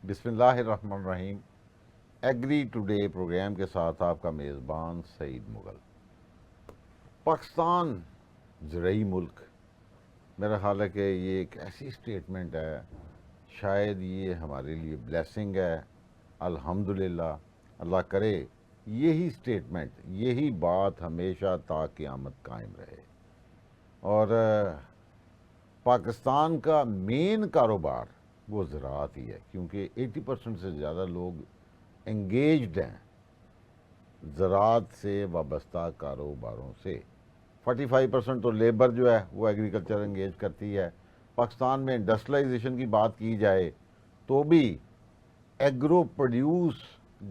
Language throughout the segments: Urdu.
بسم اللہ الرحمن الرحیم۔ ایگری ٹوڈے پروگرام کے ساتھ آپ کا میزبان سعید مغل۔ پاکستان زرعی ملک، میرا خیال ہے کہ یہ ایک ایسی اسٹیٹمنٹ ہے، شاید یہ ہمارے لیے بلیسنگ ہے۔ الحمدللہ، اللہ کرے یہی اسٹیٹمنٹ، یہی بات ہمیشہ تا قیامت قائم رہے۔ اور پاکستان کا مین کاروبار وہ زراعت ہی ہے، کیونکہ 80% سے زیادہ لوگ انگیجڈ ہیں زراعت سے وابستہ کاروباروں سے۔ 45% تو لیبر جو ہے وہ ایگریکلچر انگیج کرتی ہے۔ پاکستان میں انڈسٹریلائزیشن کی بات کی جائے تو بھی ایگرو پروڈیوس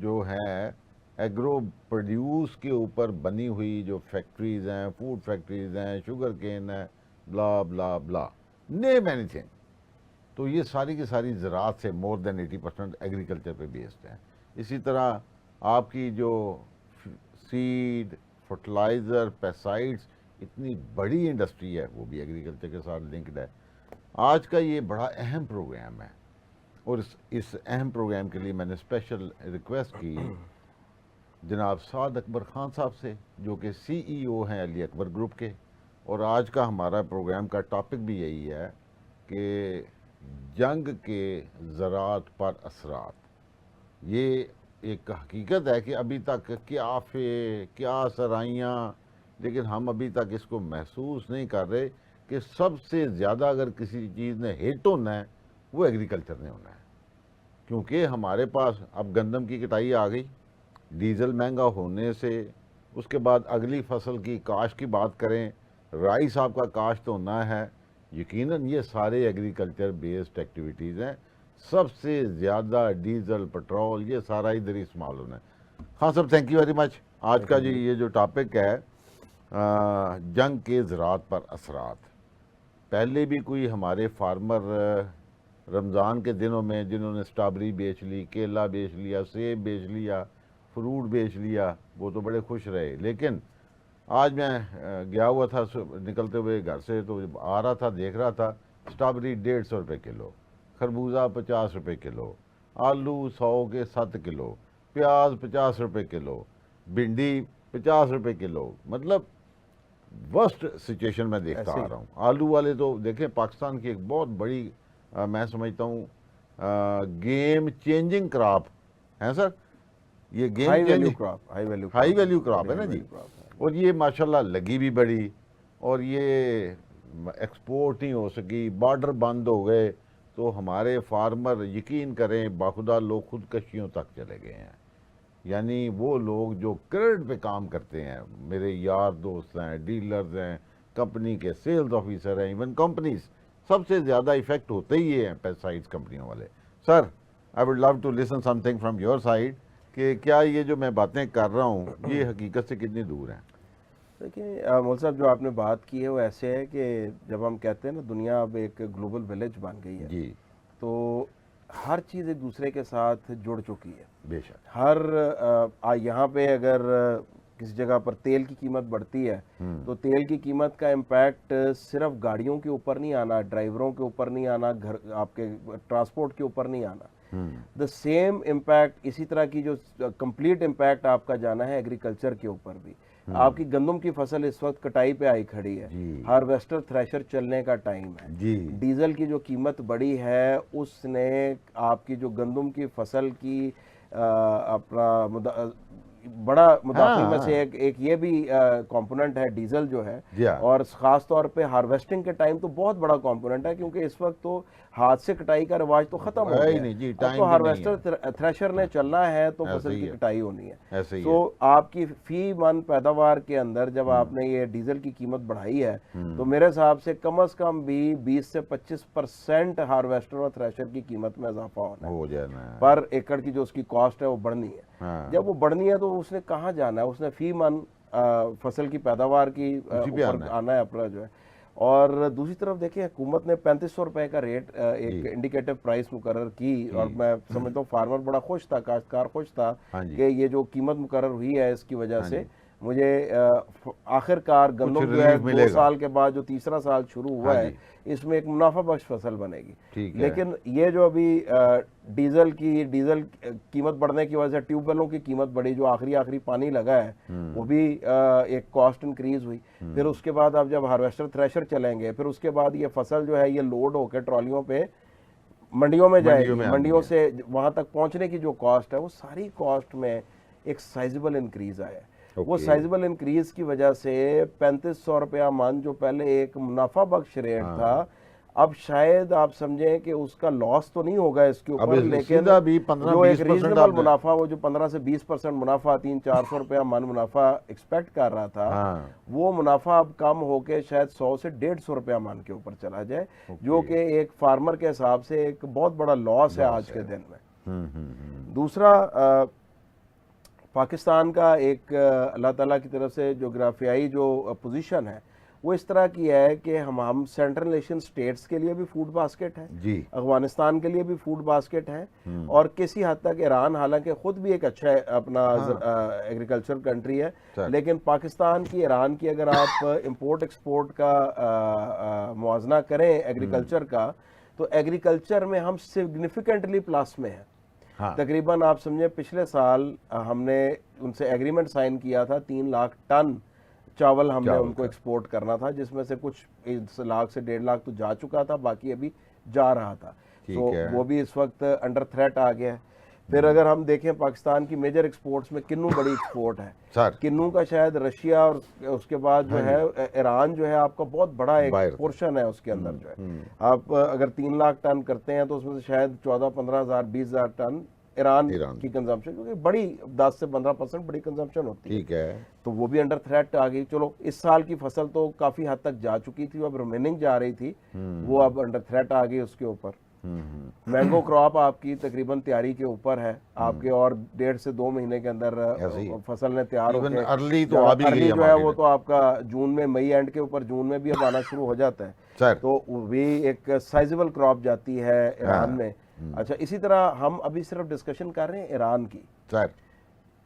جو ہیں، ایگرو پروڈیوس کے اوپر بنی ہوئی جو فیکٹریز ہیں، فوڈ فیکٹریز ہیں، شوگر کین ہے، بلا بلا بلا، نیم اینی تھنگ، تو یہ ساری کی ساری زراعت سے مور دین 80% ایگریکلچر پہ بیسڈ ہیں۔ اسی طرح آپ کی جو سیڈ، فرٹیلائزر، پیسائڈس، اتنی بڑی انڈسٹری ہے، وہ بھی ایگریکلچر کے ساتھ لنکڈ ہے۔ آج کا یہ بڑا اہم پروگرام ہے، اور اس اہم پروگرام کے لیے میں نے اسپیشل ریکویسٹ کی جناب سعد اکبر خان صاحب سے، جو کہ سی ای او ہیں علی اکبر گروپ کے۔ اور آج کا ہمارا پروگرام کا ٹاپک بھی یہی ہے کہ جنگ کے زراعت پر اثرات۔ یہ ایک حقیقت ہے کہ ابھی تک کیا آفے، کیا سرائیاں، لیکن ہم ابھی تک اس کو محسوس نہیں کر رہے کہ سب سے زیادہ اگر کسی چیز نے ہٹ ہونا ہے وہ ایگریکلچر نے ہونا ہے، کیونکہ ہمارے پاس اب گندم کی کٹائی آ گئی، ڈیزل مہنگا ہونے سے، اس کے بعد اگلی فصل کی کاشت کی بات کریں، رائس آپ کا کاشت ہونا ہے، یقیناً یہ سارے ایگریکلچر بیسڈ ایکٹیویٹیز ہیں۔ سب سے زیادہ ڈیزل، پٹرول، یہ سارا ادھر ہی استعمال ہونا ہے۔ خان صاحب، تھینک یو ویری مچ۔ آج کا یہ جو ٹاپک ہے جنگ کے زراعت پر اثرات۔ پہلے بھی کوئی ہمارے فارمر رمضان کے دنوں میں جنہوں نے سٹرابری بیچ لی، کیلا بیچ لیا، سیب بیچ لیا، فروٹ بیچ لیا، وہ تو بڑے خوش رہے۔ لیکن آج میں گیا ہوا تھا نکلتے ہوئے گھر سے، تو آ رہا تھا، دیکھ رہا تھا سٹرابری 150 روپے کلو، خربوزہ 50 روپے کلو، آلو 100 کے 7 کلو، پیاز 50 روپے کلو، بھنڈی 50 روپے کلو۔ مطلب ورسٹ سچویشن میں دیکھتا آ رہا ہوں۔ آلو والے تو دیکھیں، پاکستان کی ایک بہت بڑی میں سمجھتا ہوں گیم چینجنگ کراپ ہیں سر، یہ game changing high value crop ہے نا جی۔ اور یہ ماشاءاللہ لگی بھی بڑی، اور یہ ایکسپورٹ نہیں ہو سکی، بارڈر بند ہو گئے، تو ہمارے فارمر یقین کریں باخدا لوگ خودکشیوں تک چلے گئے ہیں۔ یعنی وہ لوگ جو کریڈٹ پہ کام کرتے ہیں، میرے یار دوست ہیں، ڈیلرز ہیں، کمپنی کے سیلز آفیسر ہیں، ایون کمپنیز، سب سے زیادہ ایفیکٹ ہوتے ہی ہیں پیسٹیسائڈز کمپنیوں والے۔ Sir, I would love to listen something from your side کہ کیا یہ جو میں باتیں کر رہا ہوں یہ حقیقت سے کتنی دور ہیں؟ دیکھیں مول صاحب، جو آپ نے بات کی ہے وہ ایسے ہے کہ جب ہم کہتے ہیں نا دنیا اب ایک گلوبل ولیج بن گئی ہے، جی تو ہر چیز ایک دوسرے کے ساتھ جڑ چکی ہے۔ بے شک۔ ہر یہاں پہ اگر کسی جگہ پر تیل کی قیمت بڑھتی ہے تو تیل کی قیمت کا امپیکٹ صرف گاڑیوں کے اوپر نہیں آنا، ڈرائیوروں کے اوپر نہیں آنا، گھر آپ کے ٹرانسپورٹ کے اوپر نہیں آنا، دا سیم امپیکٹ، اسی طرح کی جو کمپلیٹ امپیکٹ آپ کا جانا ہے ایگریکلچر کے اوپر بھی۔ آپ کی گندم کی فصل اس وقت کٹائی پہ آئی کھڑی ہے، ہارویسٹر تھریشر چلنے کا ٹائم ہے، ڈیزل کی جو قیمت بڑی ہے اس نے آپ کی جو گندم کی فصل کی اپنا بڑا مداخل میں سے ایک یہ بھی کمپوننٹ ہے ڈیزل جو ہے، اور خاص طور پہ ہارویسٹنگ کے ٹائم تو بہت بڑا کمپوننٹ ہے، کیونکہ اس وقت تو ہاتھ سے کٹائی کا رواج تو ختم ہو گیا ہے، اب تو ہارویسٹر تھریشر نے چلنا ہے تو فصل کی کٹائی ہونی ہے۔ تو آپ کی فی من پیداوار کے اندر جب آپ نے یہ ڈیزل کی قیمت بڑھائی ہے تو میرے حساب سے کم از کم بھی 20 سے 25% ہارویسٹر اور تھریشر کی قیمت میں اضافہ ہونا ہے، پر ایکڑ کی جو اس کی کاسٹ ہے وہ بڑھنی ہے۔ جب وہ بڑھنی ہے تو اس نے کہاں جانا ہے؟ اس نے فی من فصل کی پیداوار کی اوپر آنا ہے اپنا جو ہے۔ اور دوسری طرف دیکھیں، حکومت نے 3500 روپے کا ریٹ ایک انڈیکیٹو پرائس مقرر کی، اور میں سمجھتا ہوں فارمر بڑا خوش تھا، کاشتکار خوش تھا کہ یہ جو قیمت مقرر ہوئی ہے اس کی وجہ سے مجھے آخرکار گندم جو ہے relief ملے 2 گا۔ سال کے بعد جو تیسرا سال شروع ہوا ہاں ہے جی۔ اس میں ایک منافع بخش فصل بنے گی۔ ٹھیک ہے۔ لیکن یہ جو ابھی ڈیزل قیمت بڑھنے کی وجہ سے ٹیوب ویلوں کی قیمت بڑھی، جو آخری پانی لگا ہے وہ بھی ایک کاسٹ انکریز ہوئی۔ پھر اس کے بعد اب جب ہارویسٹر تھریشر چلیں گے، پھر اس کے بعد یہ فصل جو ہے یہ لوڈ ہو کے ٹرالیوں پہ منڈیوں میں جائے گی، منڈیوں سے وہاں تک پہنچنے کی جو کاسٹ ہے وہ ساری کاسٹ میں ایک سائزبل انکریز آیا ہے۔ وہ سائزبل انکریز کی وجہ سے 3500 روپیہ من جو پہلے ایک منافع بخش ریٹ تھا، اب شاید آپ سمجھیں کہ اس کا لاس تو نہیں ہوگا اس کے اوپر، لیکن جو ایک ریزنیبل منافع، وہ جو 15 سے 20% منافع 300-400 روپیہ من منافع ایکسپیکٹ کر رہا تھا، وہ منافع اب کم ہو کے شاید 100 سے 150 روپیہ من کے اوپر چلا جائے، جو کہ ایک فارمر کے حساب سے ایک بہت بڑا لاس ہے آج کے دن میں۔ دوسرا، پاکستان کا ایک اللہ تعالیٰ کی طرف سے جغرافیائی جو پوزیشن ہے وہ اس طرح کی ہے کہ ہم سینٹرل ایشین سٹیٹس کے لیے بھی فوڈ باسکٹ ہے، افغانستان کے لیے بھی فوڈ باسکٹ ہے، اور کسی حد تک ایران حالانکہ خود بھی ایک اچھا اپنا ایگریکلچر کنٹری ہے، لیکن پاکستان کی ایران کی اگر آپ امپورٹ ایکسپورٹ کا موازنہ کریں ایگریکلچر کا، تو ایگریکلچر میں ہم سگنیفیکنٹلی پلس میں ہیں۔ تقریباً آپ سمجھیں پچھلے سال ہم نے ان سے ایگریمنٹ سائن کیا تھا 3 لاکھ ٹن چاول ہم نے ان کو ایکسپورٹ کرنا تھا، جس میں سے کچھ 1 لاکھ سے 1.5 لاکھ تو جا چکا تھا، باقی ابھی جا رہا تھا، تو وہ بھی اس وقت انڈر تھریٹ آ گیا ہے۔ پھر اگر ہم دیکھیں پاکستان کی میجر ایکسپورٹس میں کنو بڑی ایکسپورٹ ہے، کنو کا شاید رشیا اور اس کے بعد جو ہے ایران جو ہے آپ کا بہت بڑا ایک پورشن ہے اس کے اندر جو ہے۔ آپ اگر 3 لاکھ ٹن کرتے ہیں تو اس میں سے شاید 14-15 ہزار 20 ہزار ٹن ایران کی کنزمپشن، کیونکہ بڑی 10 سے 15% بڑی کنزمپشن ہوتی ہے، تو وہ بھی انڈر تھریٹ آ گئی۔ چلو اس سال کی فصل تو کافی حد تک جا چکی تھی، اب ریمیننگ جا رہی تھی، وہ اب انڈر تھریٹ آ گئی اس کے اوپر۔ مینگو کراپ آپ کی تقریباً تیاری کے اوپر ہے، آپ کے اور 1.5 سے 2 مہینے کے اندر فصل نے تیار ہو کے ارلی جو ہے وہ تو آپ کا جون میں، مئی اینڈ کے اوپر جون میں بھی اب آنا شروع ہو جاتا ہے، تو وہ بھی ایک سائزبل کراپ جاتی ہے ایران میں۔ اچھا، اسی طرح ہم ابھی صرف ڈسکشن کر رہے ہیں ایران کی،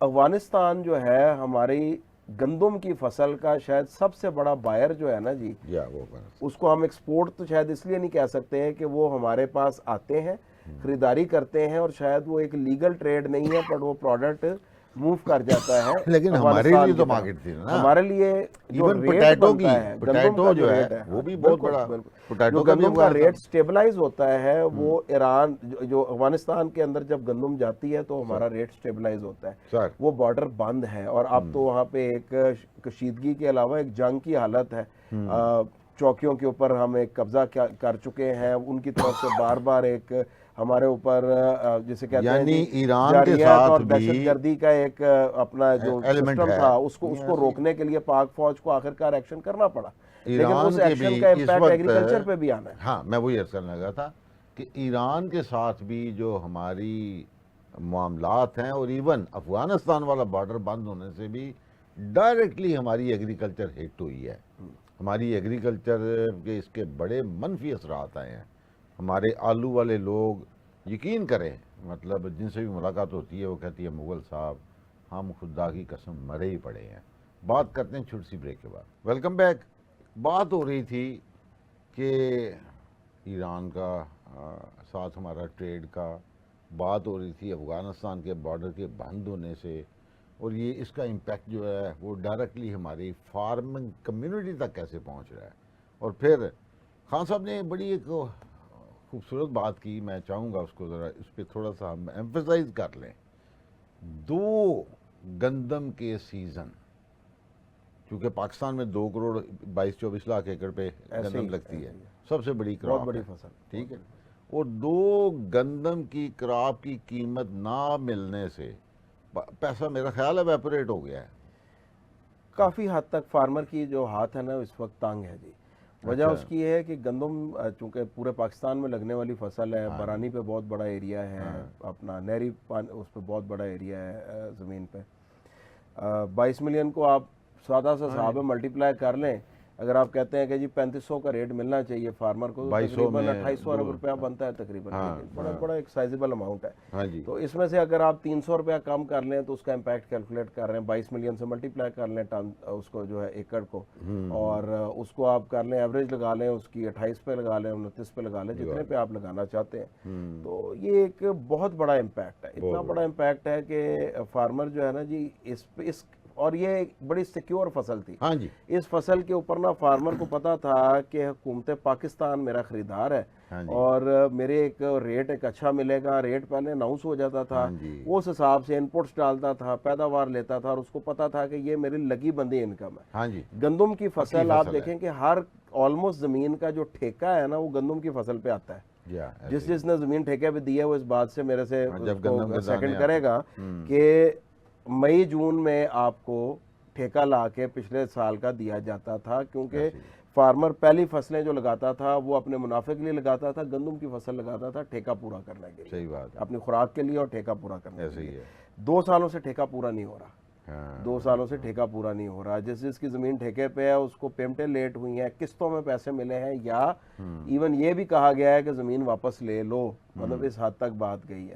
افغانستان جو ہے ہماری گندم کی فصل کا شاید سب سے بڑا بائر جو ہے نا جی، اس کو ہم ایکسپورٹ تو شاید اس لیے نہیں کہہ سکتے ہیں کہ وہ ہمارے پاس آتے ہیں، خریداری کرتے ہیں، اور شاید وہ ایک لیگل ٹریڈ نہیں ہے، پر وہ پروڈکٹ موو کر جاتا ہے، لیکن ہمارے لیے تو مارکیٹ تھی نا، ہمارے لیے جو ریٹ بنتا ہے گندم کا جو ہے وہ بھی بہت بڑا، جو گندم کا ریٹ سٹیبلائز ہوتا ہے وہ ایران جو افغانستان کے اندر جب گندم جاتی ہے تو ہمارا ریٹ سٹیبلائز ہوتا ہے، وہ بارڈر بند ہے، اور اب تو وہاں پہ ایک کشیدگی کے علاوہ ایک جنگ کی حالت ہے، چوکیوں کے اوپر ہم ایک قبضہ کر چکے ہیں، ان کی طرف سے بار بار ایک ہمارے اوپر جسے کہتے ہیں ایران کے ساتھ اور دہشت گردی کا ایک اپنا جو سسٹم تھا اس کو روکنے کے لیے پاک فوج کو آخرکار ایکشن کرنا پڑا، لیکن اس ایکشن کا امپیکٹ ایگریکلچر پہ بھی آنا ہے۔ ہاں، میں وہی عرض کرنے لگا تھا کہ ایران کے ساتھ بھی جو ہماری معاملات ہیں، اور ایون افغانستان والا بارڈر بند ہونے سے بھی ڈائریکٹلی ہماری ایگریکلچر ہٹ ہوئی ہے، ہماری ایگریکلچر کے اس کے بڑے منفی اثرات آئے ہیں۔ ہمارے آلو والے لوگ یقین کریں، مطلب جن سے بھی ملاقات ہوتی ہے وہ کہتی ہے مغل صاحب ہم خدا کی قسم مرے ہی پڑے ہیں۔ بات کرتے ہیں چھوٹی سی بریک کے بعد۔ Welcome back. بات ہو رہی تھی کہ ایران کا ساتھ ہمارا ٹریڈ کا، بات ہو رہی تھی افغانستان کے بارڈر کے بند ہونے سے، اور یہ اس کا امپیکٹ جو ہے وہ ڈائریکٹلی ہماری فارمنگ کمیونٹی تک کیسے پہنچ رہا ہے۔ اور پھر خان صاحب نے بڑی ایک خوبصورت بات کی، میں چاہوں گا اس کو ذرا اس پہ تھوڑا سا ہم ایمفیسائز کر لیں۔ 2 گندم کے سیزن، کیونکہ پاکستان میں 2 کروڑ 22-24 لاکھ ایکڑ پہ گندم لگتی ہے، سب سے بڑی کراپ، بہت بڑی فصل، ٹھیک ہے، اور 2 گندم کی کراپ کی قیمت نہ ملنے سے پیسہ میرا خیال ہے ایویپوریٹ ہو گیا ہے کافی حد تک۔ فارمر کی جو ہاتھ ہے نا اس وقت تانگ ہے جی، وجہ اس کی ہے کہ گندم چونکہ پورے پاکستان میں لگنے والی فصل ہے، برانی پہ بہت بڑا ایریا ہے، اپنا نہری اس پہ بہت بڑا ایریا ہے زمین پہ، 22 ملین کو آپ سادہ سا حساب ملٹیپلائی کر لیں، اگر آپ کہتے ہیں کہ جی 3500 کا ریٹ ملنا چاہیے فارمر کو، تو 2200 تقریباً میں 2800 ارب روپیہ بنتا ہے تقریباً، بڑا بڑا ایک سائزیبل اماؤنٹ ہے. ہاں جی تو اس میں سے اگر آپ 300 روپیہ کم کر لیں تو اس کا امپیکٹ کیلکولیٹ کر رہے ہیں 22 ملین سے ملٹیپلائی کر لیں ٹن اس کو جو ہے ایکڑ کو، اور اس کو آپ کر لیں ایوریج لگا لیں اس کی 28 پہ لگا لیں 29 پہ لگا لیں، جتنے پہ آپ لگانا چاہتے ہیں. تو یہ ایک بہت بڑا امپیکٹ ہے، اتنا بڑا امپیکٹ ہے کہ فارمر جو ہے نا جی اس اور یہ ایک بڑی سیکیور فصل تھی. ہاں جی اس فصل کے اوپر نا فارمر کو پتا تھا کہ حکومت پاکستان میرا خریدار ہے ہاں جی اور میرے ایک ریٹ ایک اچھا ملے گا. ریٹ پہلے اناؤنس ہو جاتا تھا، ہاں جی وہ اس حساب سے انپٹس ڈالتا تھا، پیداوار لیتا تھا، اور اس کو پتا تھا کہ یہ میری لگی بندی انکم ہے. ہاں جی گندم کی فصل آپ فصل ہے. دیکھیں کہ ہر آلموسٹ زمین کا جو ٹھیکہ ہے نا وہ گندم کی فصل پہ آتا ہے. جس نے زمین ٹھیکے پہ دی ہے وہ اس بات سے میرے سے جب گندم کے دانے سیکنڈ کرے گا کہ مئی جون میں آپ کو ٹھیکہ لا کے پچھلے سال کا دیا جاتا تھا، کیونکہ فارمر پہلی فصلیں جو لگاتا تھا وہ اپنے منافع کے لیے لگاتا تھا. گندم کی فصل لگاتا تھا ٹھیکہ پورا کرنے کے لیے، صحیح بات ہے، اپنی خوراک کے لیے اور ٹھیکہ پورا کرنے کے ایسے ہی لیے. ہے. 2 سالوں سے ٹھیکہ پورا نہیں ہو رہا، ہاں 2 سالوں سے ٹھیکہ پورا نہیں ہو رہا. جس کی زمین ٹھیکے پہ ہے اس کو پیمنٹیں لیٹ ہوئی ہیں، قسطوں میں پیسے ملے ہیں، یا ایون یہ بھی کہا گیا ہے کہ زمین واپس لے لو. مطلب اس حد تک بات گئی ہے.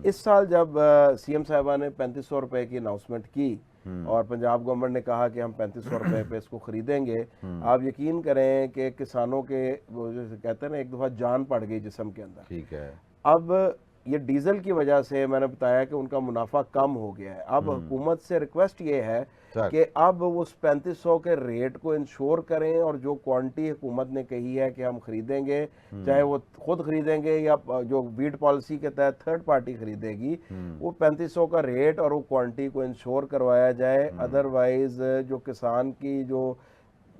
اس سال جب سی ایم صاحبہ نے 3500 روپے کی اناؤنسمنٹ کی اور پنجاب گورنمنٹ نے کہا کہ ہم 3500 روپے پہ اس کو خریدیں گے، آپ یقین کریں کہ کسانوں کے وہ جیسے کہتے ہیں نا ایک دفعہ جان پڑ گئی جسم کے اندر. ٹھیک ہے. اب یہ ڈیزل کی وجہ سے میں نے بتایا کہ ان کا منافع کم ہو گیا ہے. اب حکومت سے ریکویسٹ یہ ہے کہ اب اس 3500 کے ریٹ کو انشور کریں، اور جو کوانٹی حکومت نے کہی ہے کہ ہم خریدیں گے، چاہے وہ خود خریدیں گے یا جو ویٹ پالیسی کے تحت تھرڈ پارٹی خریدے گی، وہ 3500 کا ریٹ اور وہ کوانٹی کو انشور کروایا جائے. ادروائز جو کسان کی جو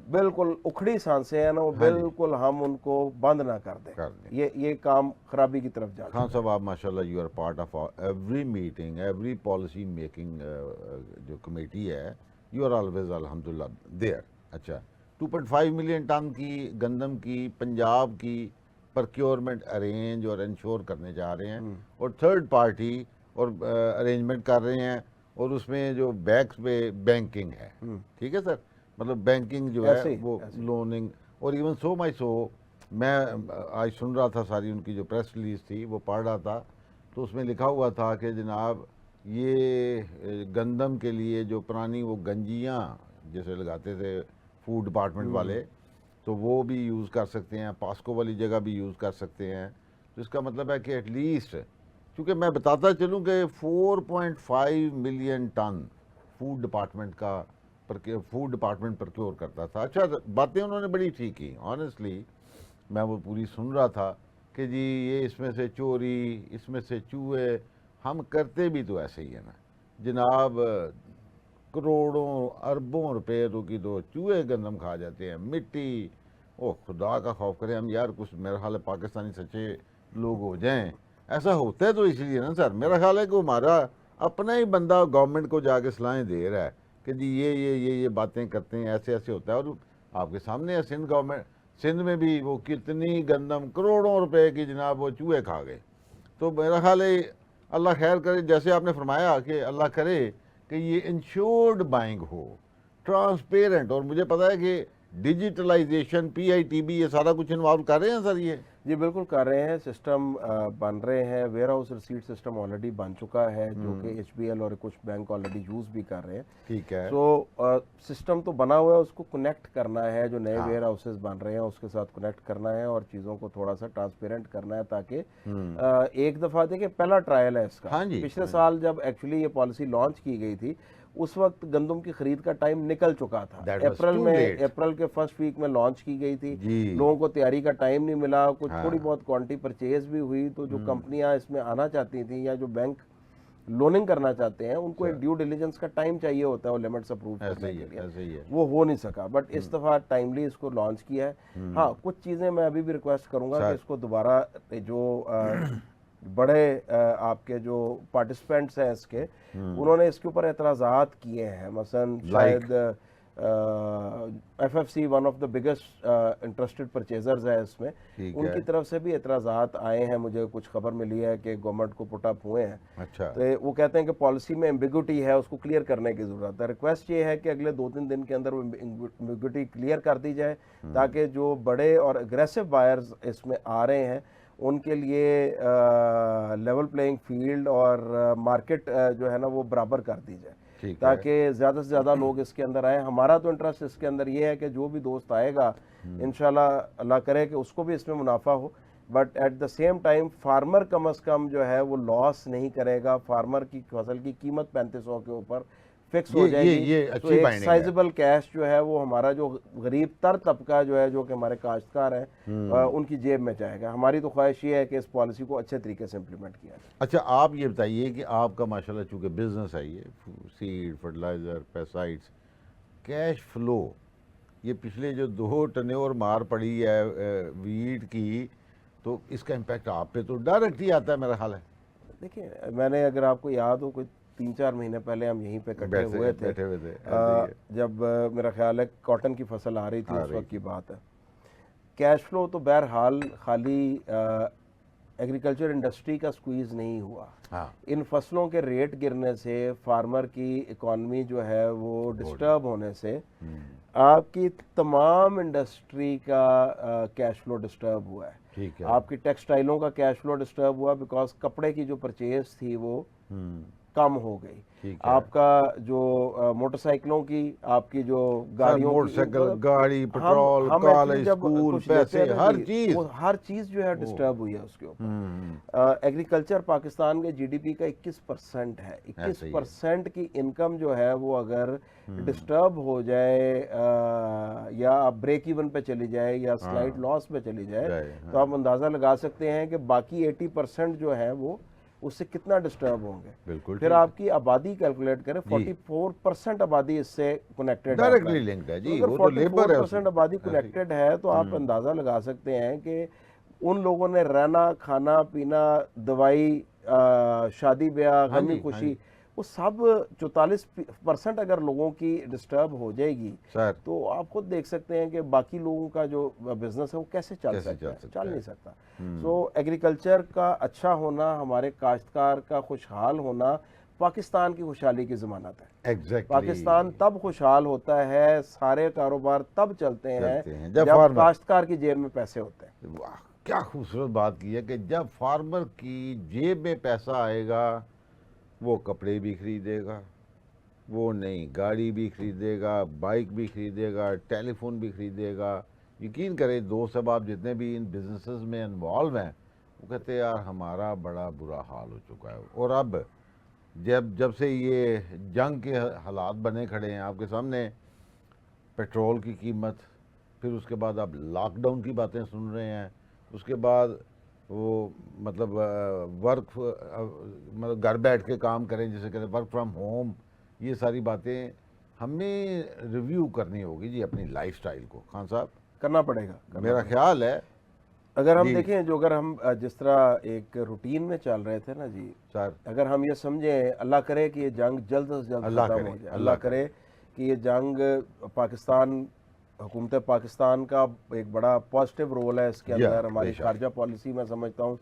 بالکل اکھڑی سانسیں ہیں نا وہ بالکل ہم ان کو بند نہ کر دیں. یہ کام خرابی کی طرف جا خان صاحب، آپ ماشاءاللہ you are part of every meeting, every policy making جو کمیٹی ہے، یو آر آلویز الحمدللہ دیئر. اچھا، 2.5 ملین ٹن کی گندم کی پنجاب کی پرکیورمنٹ ارینج اور انشور کرنے جا رہے ہیں، اور تھرڈ پارٹی اور ارینجمنٹ کر رہے ہیں، اور اس میں جو بیکس پہ بینکنگ ہے. ٹھیک ہے سر، مطلب بینکنگ جو ہے وہ لوننگ، اور ایون سو مائی سو میں آج سن رہا تھا ساری ان کی جو پریس ریلیز تھی وہ پڑھ رہا تھا، تو اس میں لکھا ہوا تھا کہ جناب یہ گندم کے لیے جو پرانی وہ گنجیاں جیسے لگاتے تھے فوڈ ڈپارٹمنٹ والے، تو وہ بھی یوز کر سکتے ہیں، پاسکو والی جگہ بھی یوز کر سکتے ہیں. تو اس کا مطلب ہے کہ ایٹ لیسٹ، چونکہ میں بتاتا چلوں کہ 4.5 million ton food department procure کرتا تھا. اچھا، باتیں انہوں نے بڑی ٹھیک کی، آنیسٹلی میں وہ پوری سن رہا تھا کہ جی یہ اس میں سے چوری، اس میں سے چوہے، ہم کرتے بھی تو ایسے ہی ہے نا جناب. کروڑوں اربوں روپے کی تو چوہے گندم کھا جاتے ہیں. مٹی، او خدا کا خوف کریں ہم یار، کچھ میرا خیال ہے پاکستانی سچے لوگ ہو جائیں. ایسا ہوتا ہے تو اس لیے نا سر، میرا خیال ہے کہ ہمارا اپنا ہی بندہ گورنمنٹ کو جا کے صلاحیں دے رہا ہے کہ جی یہ باتیں کرتے ہیں، ایسے ایسے ہوتا ہے. اور آپ کے سامنے ہے سندھ گورنمنٹ، سندھ میں بھی وہ کتنی گندم کروڑوں روپے کی جناب وہ چوہے کھا گئے. تو میرا خیال ہے اللہ خیر کرے، جیسے آپ نے فرمایا کہ اللہ کرے کہ یہ انشورڈ بائنگ ہو، ٹرانسپیرنٹ. اور مجھے پتا ہے کہ ڈیجیٹلائزیشن، PITB، یہ سارا کچھ انوالو کر رہے ہیں سر یہ؟ جی بالکل کر رہے ہیں، سسٹم بن رہے ہیں. Warehouse receipt system already بن چکا ہے جو کہ HBL اور کچھ بینک آلریڈی یوز بھی کر رہے ہیں. ٹھیک ہے. تو سسٹم تو بنا ہوا ہے، اس کو کنیکٹ کرنا ہے. جو نئے ویئر ہاؤسز بن رہے ہیں اس کے ساتھ کنیکٹ کرنا ہے اور چیزوں کو تھوڑا سا ٹرانسپیرنٹ کرنا ہے، تاکہ ایک دفعہ دیکھیں پہلا ٹرائل ہے اس کا. پچھلے سال جب ایکچولی یہ پالیسی لانچ کی گئی تھی اس وقت گندم کی خرید کا ٹائم نکل چکا تھا. اپریل کے فرسٹ ویک میں لانچ کی گئی تھی. لوگوں کو تیاری کا ٹائم نہیں ملا، کچھ تھوڑی بہت کوانٹی پرچیز بھی ہوئی. تو جو کمپنیاں اس میں آنا چاہتی تھیں یا جو بینک لوننگ کرنا چاہتے ہیں ان کو ایک ڈیو ڈیلیجنس کا ٹائم چاہیے ہوتا ہے وہ لیمٹس اپروو کرنے کے لیے، وہ ہو نہیں سکا. بٹ اس دفعہ ٹائملی اس کو لانچ کیا ہے. ہاں کچھ چیزیں میں ابھی بھی ریکویسٹ کروں گا کہ اس کو دوبارہ جو بڑے آپ کے جو پارٹیسپینٹس ہیں اس کے، انہوں نے اس کے اوپر اعتراضات کیے ہیں. مثلا شاید FFC one of the biggest interested purchasers ہے اس میں, ان کی طرف سے بھی اعتراضات آئے ہیں. مجھے کچھ خبر ملی ہے کہ گورنمنٹ کو پٹ اپ ہوئے ہیں. اچھا, تو وہ کہتے ہیں کہ پالیسی میں ایمبیگوٹی ہے, اس کو کلیئر کرنے کی ضرورت ہے. ریکویسٹ یہ ہے کہ اگلے 2-3 دن کے اندر وہ ایمبیگوٹی کلیئر کر دی جائے, تاکہ جو بڑے اور اگریسو بائرز اس میں آ رہے ہیں ان کے لیے لیول پلینگ فیلڈ اور مارکیٹ جو ہے نا وہ برابر کر دی جائے, تاکہ زیادہ سے زیادہ لوگ اس کے اندر آئیں. ہمارا تو انٹرسٹ اس کے اندر یہ ہے کہ جو بھی دوست آئے گا انشاءاللہ اللہ کرے کہ اس کو بھی اس میں منافع ہو, but at the same time farmer کم از کم جو ہے وہ لاس نہیں کرے گا. فارمر کی فصل کی قیمت 3500 کے اوپر فکس ہو جائے گی, تو ایک سائزبل کیش جو ہے وہ ہمارا جو غریب تر طبقہ جو ہے, جو کہ ہمارے کاشتکار ہیں, ان کی جیب میں جائے گا. ہماری تو خواہش یہ ہے کہ اس پالیسی کو اچھے طریقے سے امپلیمنٹ کیا جائے. اچھا, آپ یہ بتائیے کہ آپ کا ماشاءاللہ چونکہ بزنس ہے, یہ سیڈ, فرٹیلائزر, پیسائڈس, کیش فلو, یہ پچھلے جو 2 ٹنے اور مار پڑی ہے ویٹ کی, تو اس کا امپیکٹ آپ پہ تو ڈائریکٹ ہی آتا ہے میرا خیال ہے. دیکھیں, میں نے اگر آپ کو یاد ہو کوئی 3-4 مہینے پہلے ہم یہیں پہ اکٹھے ہوئے تھے, جب میرا خیال ہے کاٹن کی فصل آ رہی تھی, اس وقت کی بات ہے. کیش فلو تو بہرحال خالی ایگریکلچر انڈسٹری کا سکویز نہیں ہوا. ان فصلوں کے ریٹ گرنے سے, فارمر کی اکانومی جو ہے وہ ڈسٹرب ہونے سے, آپ کی تمام انڈسٹری کا کیش فلو ڈسٹرب ہوا ہے. آپ کی ٹیکسٹائلوں کا کیش فلو ڈسٹرب ہوا, بیکاز کپڑے کی جو پرچیز تھی وہ کم ہو گئی. آپ کا جو موٹر سائیکلوں کی, آپ کی جو گاڑیوں موٹر سائیکل, گاڑی, پیٹرول, کالج, اسکول, پیسے, ہر چیز جو ہے ڈسٹرب ہوئی ہے اس کے اوپر. ایگریکلچر پاکستان کے GDP کا 21% ہے. 21% کی انکم جو ہے وہ اگر ڈسٹرب ہو جائے, یا آپ بریک ایون پہ چلی جائے, یا سلائٹ لاس پہ چلی جائے, تو آپ اندازہ لگا سکتے ہیں کہ باقی 80% جو ہے وہ اس سے کتنا ڈسٹرب ہوں گے. پھر آپ کی آبادی کیلکولیٹ کریں, 44% آبادی اس سے کنیکٹڈ ہے, ڈائریکٹلی لنکڈ ہے جی. اگر 44% آبادی کنیکٹڈ ہے تو آپ اندازہ لگا سکتے ہیں کہ ان لوگوں نے رہنا, کھانا پینا, دوائی, شادی بیاہ, غمی خوشی, وہ سب 44% اگر لوگوں کی ڈسٹرب ہو جائے گی, تو آپ خود دیکھ سکتے ہیں کہ باقی لوگوں کا جو بزنس ہے وہ کیسے چل سکتا ہے. چل نہیں سکتا. سو ایگریکلچر کا اچھا ہونا, ہمارے کاشتکار کا خوشحال ہونا پاکستان کی خوشحالی کی ضمانت ہے. پاکستان تب خوشحال ہوتا ہے, سارے کاروبار تب چلتے ہیں جب کاشتکار کی جیب میں پیسے ہوتے ہیں. کیا خوبصورت بات کی ہے کہ جب فارمر کی جیب میں پیسہ آئے گا, وہ کپڑے بھی خریدے گا, وہ نئی گاڑی بھی خریدے گا, بائک بھی خریدے گا, ٹیلی فون بھی خریدے گا. یقین کریں دوست احباب جتنے بھی ان بزنسز میں انوالو ہیں, وہ کہتے ہیں یار ہمارا بڑا برا حال ہو چکا ہے. اور اب جب سے یہ جنگ کے حالات بنے کھڑے ہیں آپ کے سامنے, پیٹرول کی قیمت, پھر اس کے بعد آپ لاک ڈاؤن کی باتیں سن رہے ہیں, اس کے بعد وہ مطلب ورک, مطلب گھر بیٹھ کے کام کریں جسے کہتے ہیں ورک فرام ہوم, یہ ساری باتیں ہمیں ریویو کرنی ہوگی جی اپنی لائف سٹائل کو. خان صاحب کرنا پڑے گا, میرا خیال ہے. اگر ہم دیکھیں, جو اگر ہم جس طرح ایک روٹین میں چل رہے تھے نا جی, اگر ہم یہ سمجھیں, اللہ کرے کہ یہ جنگ جلد از جلد ختم ہو جائے, اللہ کرے کہ یہ جنگ, پاکستان, حکومت پاکستان کا ایک بڑا پازیٹیو رول ہے اس کے اندر. ہماری خارجہ پالیسی میں سمجھتا ہوں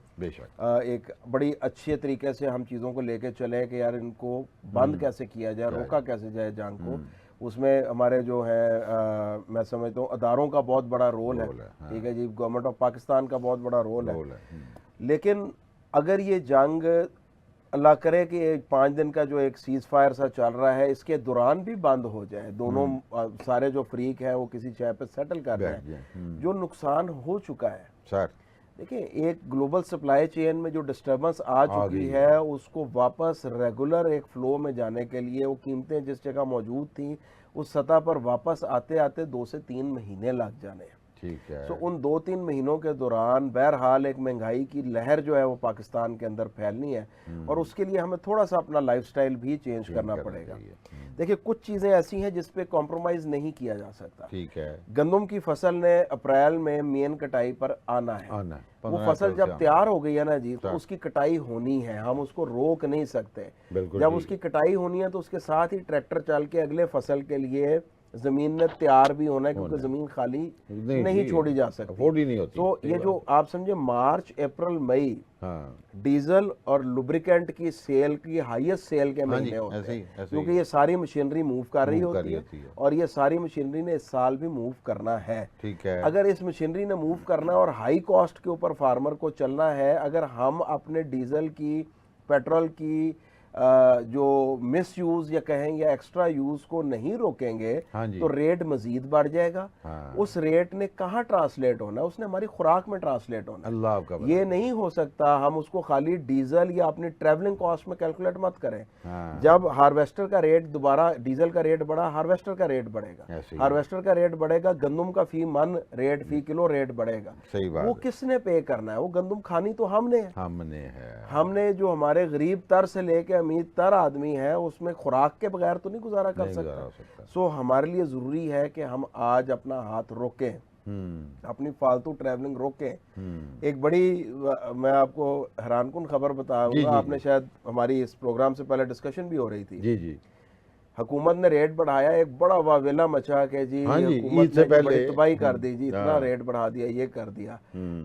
ایک بڑی اچھے طریقے سے ہم چیزوں کو لے کے چلے کہ یار ان کو بند کیسے کیا جائے, روکا کیسے جائے جنگ کو. اس میں ہمارے جو ہے میں سمجھتا ہوں اداروں کا بہت بڑا رول ہے. ٹھیک ہے جی, گورنمنٹ آف پاکستان کا بہت بڑا رول ہے. لیکن اگر یہ جنگ, اللہ کرے کہ 5 دن کا جو ایک سیز فائر سا چل رہا ہے, اس کے دوران بھی بند ہو جائے, دونوں سارے جو فریق ہیں وہ کسی شے پہ سیٹل کر رہے ہیں, جو نقصان ہو چکا ہے. دیکھیں, ایک گلوبل سپلائی چین میں جو ڈسٹربنس آ چکی ہے, اس کو واپس ریگولر ایک فلو میں جانے کے لیے وہ قیمتیں جس جگہ موجود تھیں اس سطح پر واپس آتے آتے 2 سے 3 مہینے لگ جانے ہیں. ٹھیک ہے. سو ان 2-3 مہینوں کے دوران بہرحال ایک مہنگائی کی لہر جو ہے وہ پاکستان کے اندر پھیلنی ہے, اور اس کے لیے ہمیں تھوڑا سا اپنا لائف سٹائل بھی چینج کرنا پڑے گا. دیکھیں, کچھ چیزیں ایسی ہیں جس پہ کمپرومائز نہیں کیا جا سکتا. ٹھیک ہے. گندم کی فصل نے اپریل میں مین کٹائی پر آنا ہے. وہ فصل جب تیار ہو گئی ہے نا جی, تو اس کی کٹائی ہونی ہے, ہم اس کو روک نہیں سکتے. جب اس کی کٹائی ہونی ہے تو اس کے ساتھ ہی ٹریکٹر چل کے اگلے فصل کے لیے زمین نے تیار بھی ہونا ہے کیونکہ زمین خالی نہیں چھوڑی جا سکتی، افورڈ ہی نہیں ہوتی. تو یہ جو آپ سمجھے مارچ اپریل مئی ڈیزل اور لوبریکنٹ کی سیل کی ہائیسٹ سیل کے مہینے ہوتے ہیں کیونکہ یہ ساری مشینری موو کر رہی ہوتی ہے اور یہ ساری مشینری نے اس سال بھی موو کرنا ہے. اگر اس مشینری نے موو کرنا اور ہائی کاسٹ کے اوپر فارمر کو چلنا ہے، اگر ہم اپنے ڈیزل کی پیٹرول کی جو مس یوز یا کہیں یا ایکسٹرا یوز کو نہیں روکیں گے تو ریٹ مزید بڑھ جائے گا. اس ریٹ نے کہاں ٹرانسلیٹ ہونا ہے؟ اس نے ہماری خوراک میں ٹرانسلیٹ ہونا ہے. یہ نہیں ہو سکتا ہم اس کو خالی ڈیزل یا اپنی ٹریولنگ کاسٹ میں کیلکولیٹ مت کریں. جب ہارویسٹر کا ریٹ دوبارہ ڈیزل کا ریٹ بڑھا، ہارویسٹر کا ریٹ بڑھے گا. ہارویسٹر کا ریٹ بڑھے گا، گندم کا فی من ریٹ فی کلو ریٹ بڑھے گا. وہ کس نے پے کرنا ہے؟ وہ گندم کھانی تو ہم نے ہے. ہم نے جو ہمارے غریب تر سے لے کے امیر تر آدمی ہے اس میں خوراک کے بغیر تو نہیں گزارا کر سکتا. سو ہمارے لیے ضروری ہے کہ ہم آج اپنا ہاتھ روکیں، اپنی فالتو ٹریولنگ روکیں. ایک بڑی میں آپ کو حیران کن خبر بتاؤں گا، آپ نے شاید ہماری اس پروگرام سے پہلے ڈسکشن بھی ہو رہی تھی. حکومت نے ریٹ بڑھایا، ایک بڑا واویلا مچا کہ جی حکومت نے بڑی تباہی کر دی، جی اتنا ریٹ بڑھا دیا، یہ کر دیا.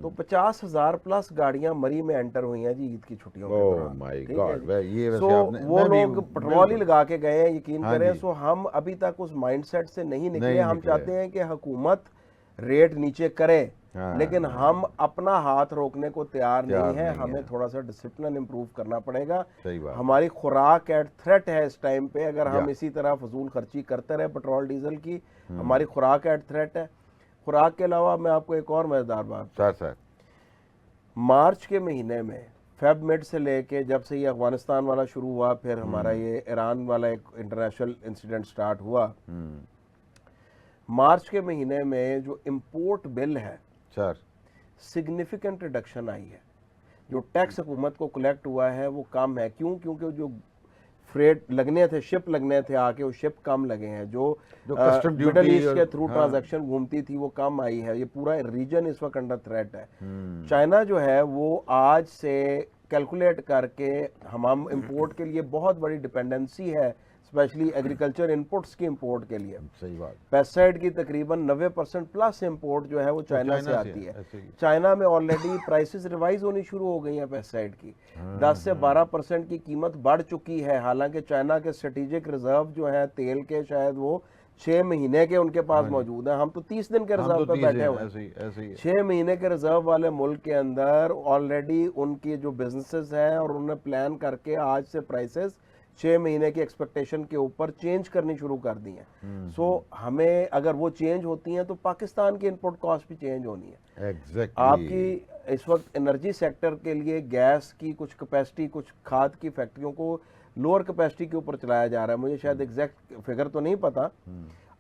تو 50,000 پلس گاڑیاں مری میں انٹر ہوئی ہیں جی عید کی چھٹیوں کے دوران. سو وہ لوگ پٹرول ہی لگا کے گئے ہیں، یقین کریں. سو ہم ابھی تک اس مائنڈ سیٹ سے نہیں نکلے. ہم چاہتے ہیں کہ حکومت ریٹ نیچے کرے لیکن ہم اپنا ہاتھ روکنے کو تیار نہیں ہیں. ہمیں تھوڑا سا ڈسپلن امپروو کرنا پڑے گا. ہماری خوراک ایٹ تھریٹ ہے اس ٹائم پہ. اگر ہم اسی طرح فضول خرچی کرتے رہے پٹرول ڈیزل کی، ہماری خوراک ایٹ تھریٹ ہے. خوراک کے علاوہ میں آپ کو ایک اور مزیدار بات، مارچ کے مہینے میں فیب مڈ سے لے کے جب سے یہ افغانستان والا شروع ہوا، پھر ہمارا یہ ایران والا ایک انٹرنیشنل انسیڈنٹ سٹارٹ ہوا، مارچ کے مہینے میں جو امپورٹ بل ہے سگنیفیکنٹ ریڈکشن آئی ہے. جو ٹیکس حکومت کو کلیکٹ ہوا ہے وہ کم ہے. کیوں؟ کیونکہ جو فریٹ لگنے تھے، شپ لگنے تھے آ کے، وہ شپ کم لگے ہیں. جو مڈل ایسٹ کے تھرو ٹرانزیکشن گھومتی تھی وہ کم آئی ہے. یہ پورا ریجن اس وقت انڈر تھریٹ ہے. چائنا جو ہے وہ آج سے کیلکولیٹ کر کے ہم امپورٹ کے لیے بہت بڑی ڈپینڈنسی ہے، اسپیشلی ایگریکلچر انپوٹس کی امپورٹ کے لیے. پیسٹسائڈ کی تقریباً 90% پلس امپورٹ جو ہے وہ چائنا سے آتی ہے. چائنا میں آلریڈی پرائسز ریوائز ہونی شروع ہو گئی ہیں پیسٹسائڈ کی. 10 سے 12% کی قیمت بڑھ چکی ہے. حالانکہ چائنا کے اسٹریٹجک ریزرو جو ہیں تیل کے، شاید وہ 6 مہینے کے ان کے پاس موجود ہیں. ہم تو 30 دن کے ریزرو پہ بیٹھے ہوئے ہیں. 6 مہینے کے ریزرو والے ملک کے اندر آلریڈی ان کی جو بزنسز ہیں اور انہوں نے پلان کر کے آج سے پرائسز 6 مہینے کی ایکسپیکٹیشن کے اوپر چینج کرنی شروع کر دی ہیں. سو ہمیں اگر وہ چینج ہوتی ہیں تو پاکستان کی انپوٹ کاسٹ بھی چینج ہونی ہے. آپ کی اس وقت انرجی سیکٹر کے لیے گیس کی کچھ کیپیسٹی، کچھ کھاد کی فیکٹریوں کو لوور کیپیسٹی کے اوپر چلایا جا رہا ہے. مجھے شاید ایگزیکٹ فگر تو نہیں پتا.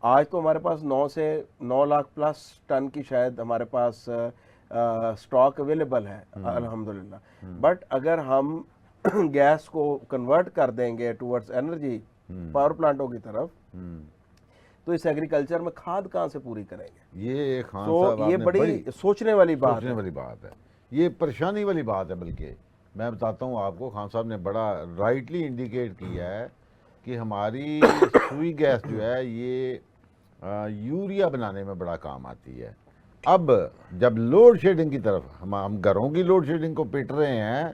آج تو ہمارے پاس 9 سے 9 لاکھ پلس ٹن کی شاید ہمارے پاس سٹاک اویلیبل ہے الحمدللہ. بٹ اگر ہم گیس کو کنورٹ کر دیں گے ٹورڈز انرجی پاور پلانٹوں کی طرف تو اس ایگریکلچر میں کھاد کہاں سے پوری کریں گے؟ یہ خان صاحب یہ بڑی سوچنے والی بات ہے. یہ پریشانی والی بات ہے. بلکہ میں بتاتا ہوں آپ کو، خان صاحب نے بڑا رائٹلی انڈیکیٹ کیا ہے کہ ہماری سوئی گیس جو ہے یہ یوریا بنانے میں بڑا کام آتی ہے. اب جب لوڈ شیڈنگ کی طرف ہم گھروں کی لوڈ شیڈنگ کو پیٹ رہے ہیں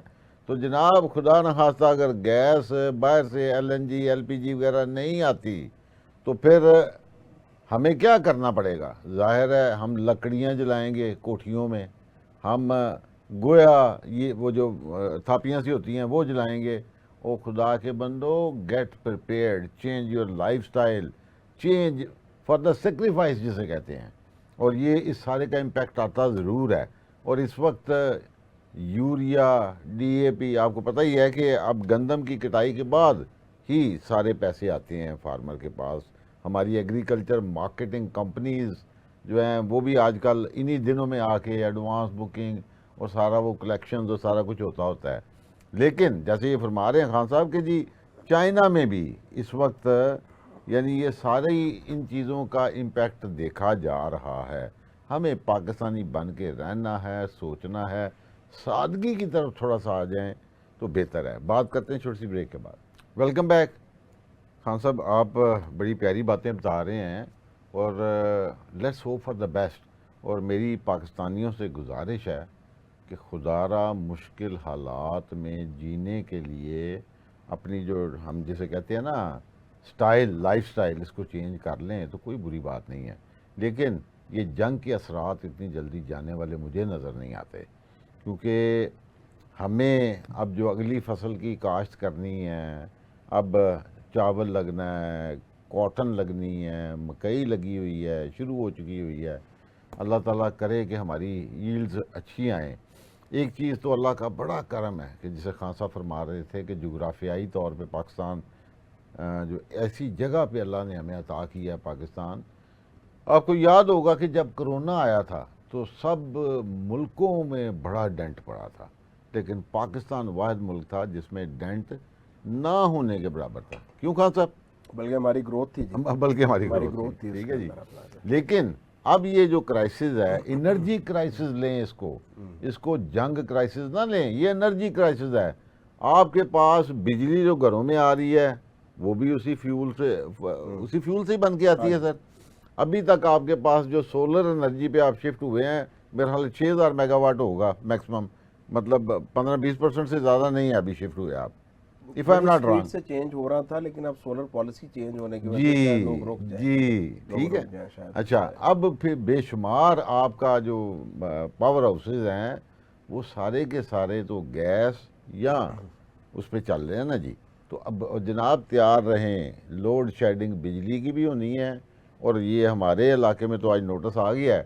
تو جناب خدا نخواستہ اگر گیس باہر سے LNG LPG وغیرہ نہیں آتی تو پھر ہمیں کیا کرنا پڑے گا؟ ظاہر ہے ہم لکڑیاں جلائیں گے کوٹھیوں میں، ہم گویا یہ وہ جو تھاپیاں سی ہوتی ہیں وہ جلائیں گے. او خدا کے بندو، get prepared, change your lifestyle, change for the sacrifice جسے کہتے ہیں. اور یہ اس سارے کا امپیکٹ آتا ضرور ہے. اور اس وقت یوریا، DAP، آپ کو پتہ ہی ہے کہ اب گندم کی کٹائی کے بعد ہی سارے پیسے آتے ہیں فارمر کے پاس. ہماری ایگریکلچر مارکیٹنگ کمپنیز جو ہیں وہ بھی آج کل انہی دنوں میں آ کے ایڈوانس بکنگ اور سارا وہ کلیکشنز اور سارا کچھ ہوتا ہے. لیکن جیسے یہ فرما رہے ہیں خان صاحب کہ جی چائنا میں بھی اس وقت یعنی یہ ساری ان چیزوں کا امپیکٹ دیکھا جا رہا ہے. ہمیں پاکستانی بن کے رہنا ہے، سوچنا ہے، سادگی کی طرف تھوڑا سا آ جائیں تو بہتر ہے. بات کرتے ہیں چھوٹی سی بریک کے بعد. Welcome back. خان صاحب، آپ بڑی پیاری باتیں بتا رہے ہیں اور let's hope for the best. اور میری پاکستانیوں سے گزارش ہے کہ خدا را مشکل حالات میں جینے کے لیے اپنی جو ہم جسے کہتے ہیں نا لائف سٹائل, اس کو چینج کر لیں تو کوئی بری بات نہیں ہے. لیکن یہ جنگ کے اثرات اتنی جلدی جانے والے مجھے نظر نہیں آتے, کیونکہ ہمیں اب جو اگلی فصل کی کاشت کرنی ہے, اب چاول لگنا ہے, کاٹن لگنی ہے, مکئی لگی ہوئی ہے, شروع ہو چکی ہوئی ہے. اللہ تعالیٰ کرے کہ ہماری ییلڈز اچھی آئیں. ایک چیز تو اللہ کا بڑا کرم ہے کہ جسے خان صاحب فرما رہے تھے کہ جغرافیائی طور پہ پاکستان جو ایسی جگہ پہ اللہ نے ہمیں عطا کیا ہے پاکستان. آپ کو یاد ہوگا کہ جب کرونا آیا تھا تو سب ملکوں میں بڑا ڈینٹ پڑا تھا, لیکن پاکستان واحد ملک تھا جس میں ڈینٹ نہ ہونے کے برابر تھا. کیوں خان صاحب؟ بلکہ ہماری گروتھ تھی بلکہ ہماری گروتھ تھی. ٹھیک ہے جی. لیکن اب یہ جو کرائسس ہے, انرجی کرائسس لیں اس کو جنگ کرائسس نہ لیں, یہ انرجی کرائسس ہے. آپ کے پاس بجلی جو گھروں میں آ رہی ہے وہ بھی اسی فیول سے ہی بن کے آتی ہے سر. ابھی تک آپ کے پاس جو سولر انرجی پہ آپ شفٹ ہوئے ہیں میرے خیال 6000 میگا واٹ ہوگا میکسیمم, مطلب 15-20% سے زیادہ نہیں ہے ابھی شفٹ ہوئے آپ, if I'm not wrong. سے چینج ہو رہا تھا, لیکن اب سولر پالیسی چینج ہونے کی وجہ سے لوگ رک جائیں. جی ٹھیک ہے. اچھا, اب پھر بے شمار آپ کا جو پاور ہاؤسز ہیں وہ سارے کے سارے تو گیس یا اس پہ چل رہے ہیں نا جی. تو اب جناب تیار رہیں, لوڈ شیڈنگ بجلی کی بھی ہونی ہے. اور یہ ہمارے علاقے میں تو آج نوٹس آ گیا ہے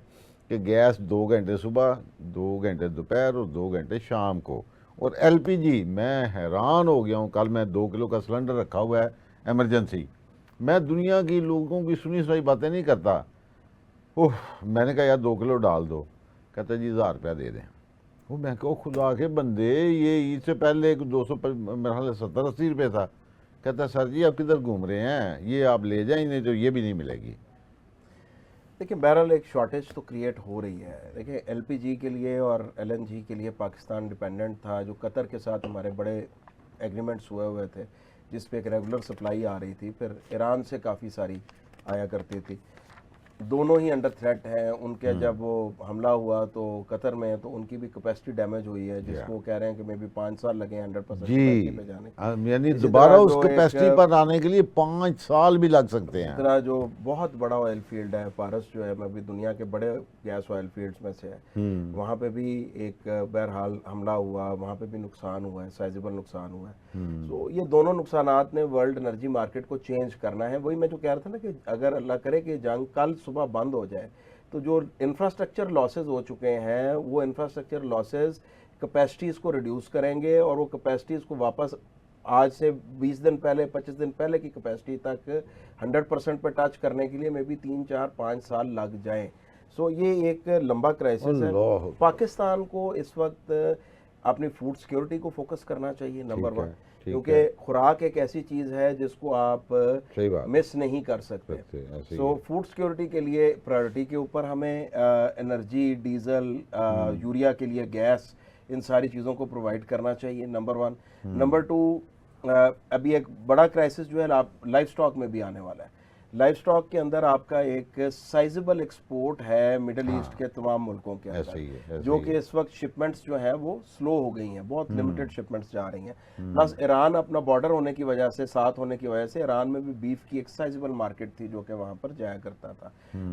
کہ گیس 2 گھنٹے صبح, 2 گھنٹے دوپہر اور 2 گھنٹے شام کو. اور ایل پی جی, میں حیران ہو گیا ہوں. کل میں 2 کلو کا سلنڈر رکھا ہوا ہے ایمرجنسی. میں دنیا کی لوگوں کی سنی سنائی باتیں نہیں کرتا. میں نے کہا یار 2 کلو ڈال دو. کہتا جی 1000 روپیہ دے دیں. وہ میں کہو خدا کے بندے, یہ عید سے پہلے 270-80 روپے تھا. کہتا سر جی آپ کدھر گھوم رہے ہیں, یہ آپ لے جائیں, نہیں تو یہ بھی نہیں ملے گی. دیکھیں بہرحال ایک شارٹیج تو کریٹ ہو رہی ہے. دیکھیں ایل پی جی کے لیے اور ایل این جی کے لیے پاکستان ڈیپینڈنٹ تھا, جو قطر کے ساتھ ہمارے بڑے ایگریمنٹس ہوئے تھے جس پہ ایک ریگولر سپلائی آ رہی تھی. پھر ایران سے کافی ساری آیا کرتی تھی. دونوں ہی انڈر تھریٹ ہیں. ان کے جب وہ حملہ ہوا تو قطر میں, تو ان کی بھی کیپیسٹی ڈیمیج ہوئی ہے, جس کو کہہ رہے ہیں کہ میں بھی 5 سال لگے 100% جی, پہ جانے. یعنی دوبارہ اس کیپیسٹی پر آنے کے لیے 5 سال بھی لگ سکتے ہیں. اس طرح جو بہت بڑا آئل فیلڈ ہے فارس, جو ہے میں بھی دنیا کے بڑے گیس آئل فیلڈز میں سے ہے, وہاں پہ بھی ایک بہرحال حملہ ہوا, وہاں پہ بھی نقصان ہوا ہے, سائزیبل نقصان ہوا ہے. تو یہ دونوں نقصانات نے ورلڈ انرجی مارکیٹ کو چینج کرنا ہے. وہی میں جو کہہ رہا تھا نا کہ اگر اللہ کرے کہ جنگ کل صبح بند ہو جائے تو جو انفراسٹرکچر لاسز ہو چکے ہیں وہ انفراسٹرکچر لاسز کیپیسٹیز کو ریڈیوس کریں گے, اور وہ کیپیسٹیز کو واپس آج سے 20 دن پہلے 25 دن پہلے کی کیپیسٹی تک 100% پہ ٹچ کرنے کے لیے میں بھی 3-4-5 سال لگ جائیں. سو یہ ایک لمبا کرائسس ہے. پاکستان کو اس وقت اپنی فوڈ سیکیورٹی کو فوکس کرنا چاہیے نمبر 1, کیونکہ خوراک ایک ایسی چیز ہے جس کو آپ مس نہیں کر سکتے. سو فوڈ سیکیورٹی کے لیے پرائیورٹی کے اوپر ہمیں انرجی, ڈیزل, یوریا کے لیے گیس, ان ساری چیزوں کو پرووائڈ کرنا چاہیے نمبر 1. نمبر 2, ابھی ایک بڑا کرائسس جو ہے لائف سٹاک میں بھی آنے والا ہے. لائف سٹاک کے اندر آپ کا ایک سائزیبل ایکسپورٹ ہے مڈل ایسٹ کے تمام ملکوں کے اندر, جو کہ اس وقت شپمنٹس جو ہیں وہ سلو ہو گئی ہیں, بہت لمیٹڈ شپمنٹس جا رہی ہیں. پلس ایران اپنا بارڈر ہونے کی وجہ سے, ساتھ ہونے کی وجہ سے, ایران میں بھی بیف کی ایک سائزیبل مارکیٹ تھی جو کہ وہاں پر جایا کرتا تھا.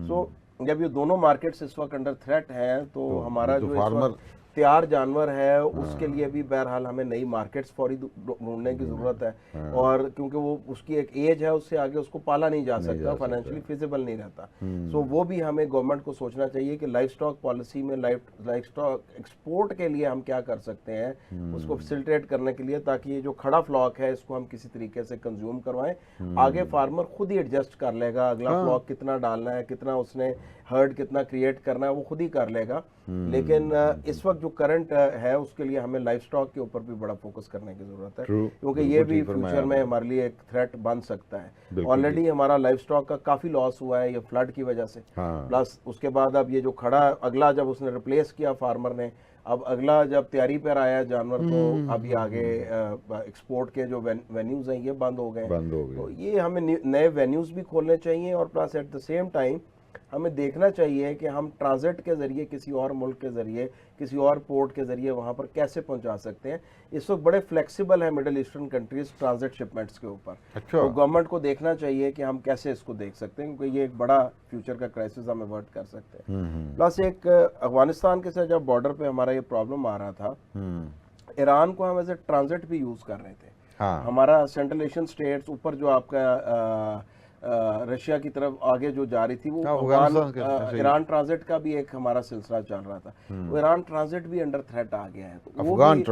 سو جب یہ دونوں مارکیٹس اس وقت انڈر تھریٹ ہیں تو ہمارا جو اس وقت تیار جانور ہے اس کے لیے بھی بہرحال ہمیں نئی مارکیٹس فوری ڈھونڈنے کی ضرورت ہے. اور کیونکہ وہ اس کی ایک ایج ہے, اس سے آگے اس کو پالا نہیں جا سکتا, فائنینشلی فیزیبل نہیں رہتا. سو وہ بھی ہمیں گورنمنٹ کو سوچنا چاہیے کہ لائف سٹاک پالیسی میں لائف سٹاک ایکسپورٹ کے لیے ہم کیا کر سکتے ہیں, اس کو فیسیلیٹیٹ کرنے کے لیے, تاکہ یہ جو کھڑا فلاک ہے اس کو ہم کسی طریقے سے کنزیوم کروائیں. آگے فارمر خود ہی ایڈجسٹ کر لے گا, اگلا فلاک کتنا ڈالنا ہے, کتنا اس نے ہرڈ کتنا کریٹ کرنا ہے, وہ خود ہی کر لے گا. لیکن اس وقت جو کرنٹ ہے اس کے لیے ہمیں لائف سٹاک کے اوپر بھی بڑا فوکس کرنے کی ضرورت ہے, کیونکہ یہ بھی فیوچر میں ہمارے لیے ایک تھریٹ بن سکتا ہے. آلریڈی ہمارا لائف سٹاک کا کافی لاس ہوا ہے یہ فلڈ کی وجہ سے, پلس اس کے بعد اب یہ جو کھڑا اگلا جب اس نے ریپلیس کیا فارمر نے, اب اگلا جب تیاری پر آیا جانور تو اب یہ آگے ایکسپورٹ کے جو وینیوز ہیں یہ بند ہو گئے بند ہو تو گئی. یہ ہمیں نئے وینیوز بھی کھولنے چاہیے اور plus at the same time ہمیں دیکھنا چاہیے کہ ہم ٹرانزٹ کے ذریعے کسی اور ملک کے ذریعے کسی اور پورٹ کے ذریعے وہاں پر کیسے پہنچا سکتے ہیں. اس وقت بڑے فلیکسیبل ہیں middle eastern countries transit shipments کے اوپر. اچھا. تو گورنمنٹ کو دیکھنا چاہیے کہ ہم کیسے اس کو دیکھ سکتے ہیں کیونکہ یہ ایک بڑا فیوچر کا کرائسس ہم ایورٹ کر سکتے ہیں. پلس ایک افغانستان کے ساتھ جب بارڈر پہ ہمارا یہ پرابلم آ رہا تھا ایران کو ہم ایز اے ٹرانزٹ بھی یوز کر رہے تھے. ہمارا سینٹرل ایشین سٹیٹس اوپر جو آپ کا رشیا کی طرف آگے جو جا رہی تھی وہ ایران ٹرانزٹ کا بھی ایک ہمارا سلسلہ چل رہا تھا. وہ ایران ٹرانزٹ بھی انڈر تھریٹ آ گیا ہے. افغان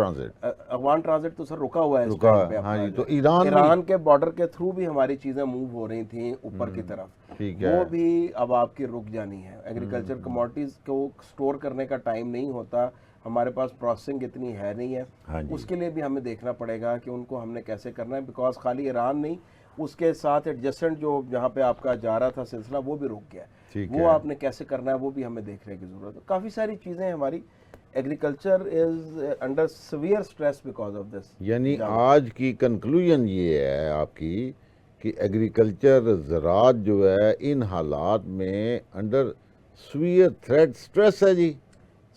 ٹرانزٹ تو سر رکا ہوا ہے. تو ایران کے بارڈر کے تھرو بھی ہماری چیزیں موو ہو رہی تھیں اوپر کی طرف, وہ بھی اب آپ کی رک جانی ہے. ایگریکلچر کموڈٹیز کو سٹور کرنے کا ٹائم نہیں ہوتا, ہمارے پاس پروسیسنگ اتنی ہے نہیں ہے. اس کے لیے بھی ہمیں دیکھنا پڑے گا کہ ان کو ہم نے کیسے کرنا ہے, بیکاز خالی ایران نہیں, اس کے ساتھ ایڈجسٹنٹ جو جہاں پہ آپ کا جا رہا تھا سلسلہ وہ بھی رک گیا ہے. وہ آپ نے کیسے کرنا ہے وہ بھی ہمیں دیکھنے کی ضرورت ہے. کافی ساری چیزیں ہماری agriculture is under severe stress because of this. یعنی آج کی کنکلوژن یہ ہے آپ کی کہ ایگریکلچر زراعت جو ہے ان حالات میں انڈر سیویئر تھریٹ سٹریس ہے. جی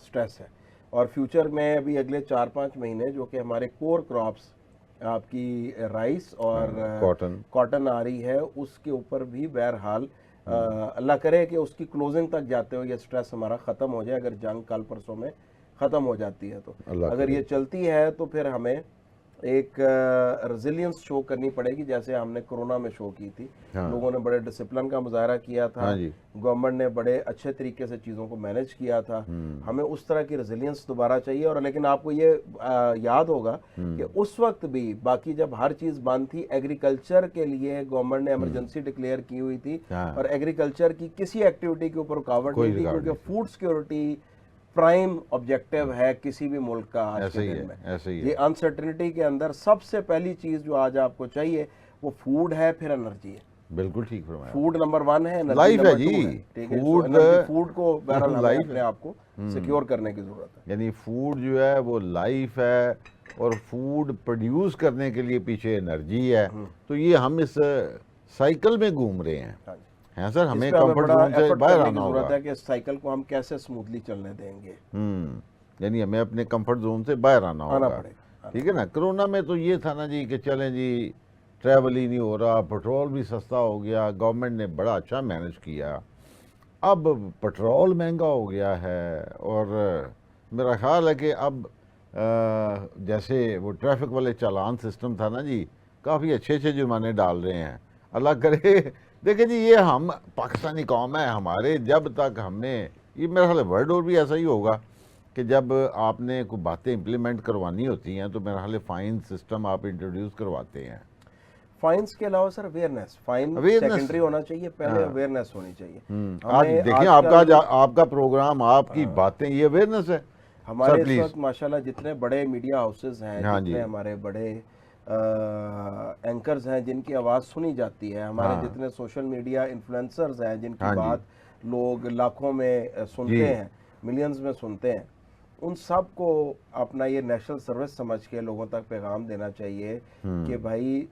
سٹریس ہے. اور فیوچر میں ابھی اگلے 4-5 مہینے جو کہ ہمارے کور کراپس آپ کی رائس اور کاٹن آ رہی ہے, اس کے اوپر بھی بہرحال اللہ کرے کہ اس کی کلوزنگ تک جاتے ہو یہ سٹریس ہمارا ختم ہو جائے. اگر جنگ کل پرسوں میں ختم ہو جاتی ہے تو اگر یہ چلتی ہے تو پھر ہمیں ایک ریزیلینس شو کرنی پڑے گی جیسے ہم نے کرونا میں شو کی تھی. لوگوں نے بڑے ڈسپلن کا مظاہرہ کیا تھا, گورنمنٹ نے بڑے اچھے طریقے سے چیزوں کو مینج کیا تھا. ہمیں اس طرح کی ریزیلینس دوبارہ چاہیے. اور لیکن آپ کو یہ یاد ہوگا کہ اس وقت بھی باقی جب ہر چیز بند تھی, ایگریکلچر کے لیے گورنمنٹ نے ایمرجنسی ڈکلیئر کی ہوئی تھی اور ایگریکلچر کی کسی ایکٹیویٹی کے اوپر رکاوٹ نہیں تھی, کیونکہ فوڈ سیکورٹی پرائم آبجیکٹیو ہے کسی بھی ملک کا آج کے دن میں. یہ انسرٹنٹی کے اندر سب سے پہلی چیز جو آج آپ کو چاہیے وہ فوڈ ہے, پھر انرجی ہے. بالکل ٹھیک فرمایا. فوڈ نمبر 1 ہے, لائف ہے جی. فوڈ کو بہرحال اپنے آپ کو سیکیور کرنے کی ضرورت ہے. یعنی فوڈ جو ہے وہ لائف ہے اور فوڈ پروڈیوس کرنے کے لیے پیچھے انرجی ہے. تو یہ ہم اس سائیکل میں گھوم رہے ہیں. ہاں سر, ہمیں کمفرٹ زون سے باہر آنا ہوگا. ضرورت ہے کہ اس سائیکل کو ہم کیسے اسموتھلی چلنے دیں گے. یعنی ہمیں اپنے کمفرٹ زون سے باہر آنا ہوگا. ٹھیک ہے نا. کرونا میں تو یہ تھا نا جی کہ چلیں جی ٹریول ہی نہیں ہو رہا, پیٹرول بھی سستا ہو گیا, گورنمنٹ نے بڑا اچھا مینج کیا. اب پیٹرول مہنگا ہو گیا ہے اور میرا خیال ہے کہ اب جیسے وہ ٹریفک والے چالان سسٹم تھا نا جی, کافی اچھے جرمانے ڈال رہے ہیں. اللہ کرے. دیکھیں جی یہ ہم پاکستانی قوم ہے, ہمارے جب تک ہم نے یہ میرا خیال ہے ورلڈ اور بھی ایسا ہی ہوگا کہ جب آپ نے کوئی باتیں امپلیمنٹ کروانی ہوتی ہیں تو میرا خیال ہے فائن سسٹم آپ انٹروڈیوس کرواتے ہیں. فائنس کے علاوہ سر اویئرنیس, فائن سیکنڈری ہونا چاہیے, پہلے اویئرنیس ہونی چاہیے. آج دیکھیں آپ کا پروگرام, آپ کی باتیں, یہ اویئرنیس ہے. ہمارے اس وقت ماشاءاللہ جتنے بڑے میڈیا ہاؤسز ہیں, جتنے ہمارے بڑے اینکرز ہیں جن کی آواز سنی جاتی ہے, ہمارے جتنے سوشل میڈیا انفلوئنسرز ہیں جن کی بات لوگ لاکھوں میں سنتے ہیں, ملینز میں سنتے ہیں, ان سب کو اپنا یہ نیشنل سروس سمجھ کے لوگوں تک پیغام دینا چاہیے کہ بھائی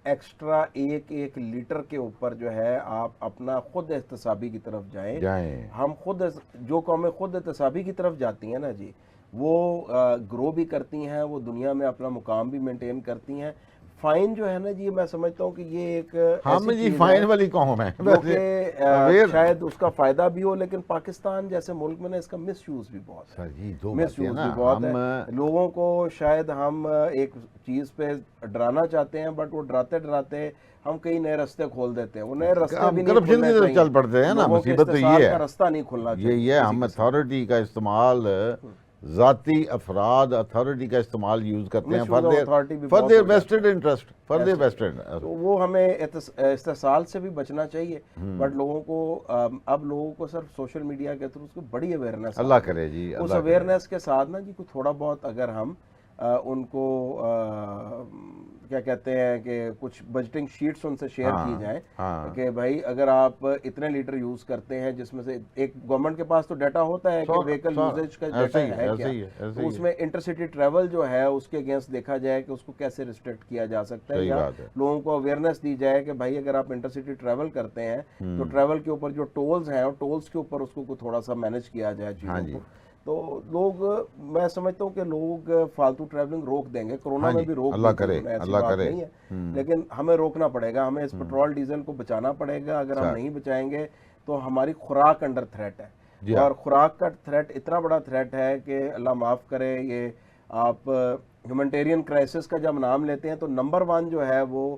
ایکسٹرا ایک لیٹر کے اوپر جو ہے آپ اپنا خود احتسابی کی طرف جائیں. ہم خود جو قومیں خود احتسابی کی طرف جاتی ہیں نا جی, وہ گرو بھی کرتی ہیں, وہ دنیا میں اپنا مقام بھی مینٹین کرتی ہیں. فائن جو ہے نا جی, میں سمجھتا ہوں کہ یہ ایک ایسی چیز فائن والی قوم ہے جو کہ شاید اس کا فائدہ بھی ہو, لیکن پاکستان جیسے ملک میں نا اس کا مس یوز بھی بہت ہے. لوگوں کو شاید ہم ایک چیز پہ ڈرانا چاہتے ہیں, بٹ وہ ڈراتے ڈراتے ہم کئی نئے راستے کھول دیتے ہیں. وہ نئے راستے بھی نہیں کھلنے چاہیے, چل پڑتے ہیں نا. مصیبت تو یہ ہے, راستہ نہیں کھلنا چاہیے. یہ ہم اتھارٹی کا استعمال, ذاتی افراد اتھارٹی کا استعمال یوز کرتے ہیں فار دیئر ویسٹڈ انٹرسٹ, تو وہ ہمیں استحصال سے بھی بچنا چاہیے. بٹ لوگوں کو اب لوگوں کو صرف سوشل میڈیا کے تھرو بڑی اویئرنیس, اللہ کرے جی, اس اویئرنیس کے ساتھ نا جی تھوڑا بہت اگر ہم ان کو کیا کہتے ہیں کہ کچھ بجٹنگ شیٹس ان سے شیئر کی جائیں ہاں کہ بھائی اگر آپ اتنے لیٹر یوز کرتے ہیں، جس میں سے ایک گورنمنٹ کے پاس تو ڈیٹا ہوتا ہے کہ ویکل یوزیج کا ڈیٹا ہے کیا، تو اس میں انٹر سٹی ٹریول جو ہے اس کے اگینسٹ دیکھا جائے کہ اس کو کیسے ریسٹرکٹ کیا جا سکتا ہے، یا لوگوں کو اویئرنیس دی جائے کہ بھائی اگر آپ انٹر سٹی ٹریول کرتے ہیں تو ٹریول کے اوپر جو ٹولز ہیں اور ٹولز کے اوپر اس کو تھوڑا سا مینیج کیا جائے چیزوں کو. تو لوگ، میں سمجھتا ہوں کہ لوگ فالتو ٹریولنگ روک دیں گے. کرونا میں بھی روک اللہ دی کرے، ایسی اللہ بات کرے، نہیں ہے، لیکن ہمیں روکنا پڑے گا. ہمیں اس پیٹرول ڈیزل کو بچانا پڑے گا. اگر ہم نہیں بچائیں گے تو ہماری خوراک انڈر تھریٹ ہے، اور خوراک کا تھریٹ اتنا بڑا تھریٹ ہے کہ اللہ معاف کرے، یہ آپ ہیومنٹیرین کرائسس کا جب نام لیتے ہیں تو نمبر 1 جو ہے وہ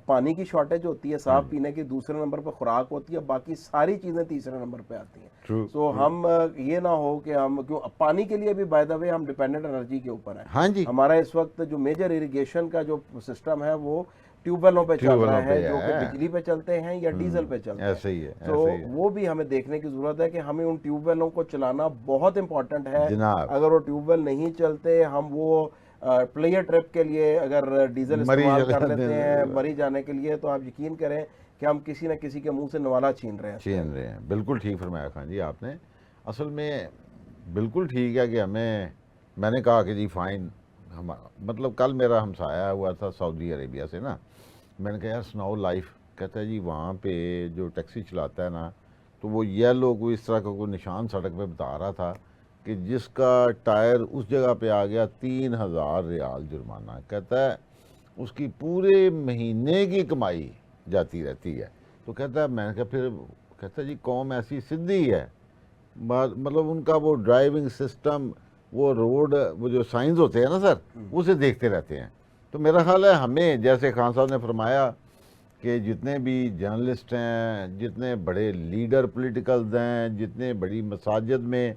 پانی کی شارٹیج ہوتی ہے صاف پینے کی، دوسرے نمبر پہ خوراک ہوتی ہے، باقی ساری چیزیں تیسرے نمبر پہ آتی ہیں. سو ہم یہ نہ ہو کہ ہم پانی کے لیے بھی بائی دا وے ہم ڈیپینڈنٹ انرجی کے اوپر ہیں. ہمارا اس وقت جو میجر اریگیشن کا جو سسٹم ہے وہ ٹیوب ویلوں پہ چل رہا ہے، جو کہ بجلی پہ چلتے ہیں یا ڈیزل پہ چلتے ہیں. تو وہ بھی ہمیں دیکھنے کی ضرورت ہے کہ ہمیں ان ٹیوب ویلوں کو چلانا بہت امپورٹنٹ ہے. اگر وہ ٹیوب ویل نہیں چلتے، ہم وہ پلیئر ٹرپ کے لیے اگر ڈیزل استعمال کر لیتے ہیں مری جانے کے لیے، تو آپ یقین کریں کہ ہم کسی نہ کسی کے منہ سے نوالا چھین رہے ہیں. بالکل ٹھیک فرمایا خان جی آپ نے. اصل میں بالکل ٹھیک ہے کہ میں نے کہا کہ جی فائن، مطلب کل میرا ہمسایہ ہوا تھا سعودی عربیہ سے نا، میں نے کہا یار سناؤ لائف. کہتا ہے جی وہاں پہ جو ٹیکسی چلاتا ہے نا، تو وہ یلو کوئی اس طرح کا کوئی نشان سڑک پہ بتا رہا تھا کہ جس کا ٹائر اس جگہ پہ آ گیا 3000 ریال جرمانہ. کہتا ہے اس کی پورے مہینے کی کمائی جاتی رہتی ہے. تو کہتا ہے، میں نے کہا پھر، کہتا ہے جی قوم ایسی سدھی ہے، مطلب ان کا وہ ڈرائیونگ سسٹم، وہ روڈ، وہ جو سائنز ہوتے ہیں نا سر، اسے دیکھتے رہتے ہیں. تو میرا خیال ہے ہمیں، جیسے خان صاحب نے فرمایا کہ جتنے بھی جرنلسٹ ہیں، جتنے بڑے لیڈر پولیٹیکلز ہیں، جتنے بڑی مساجد میں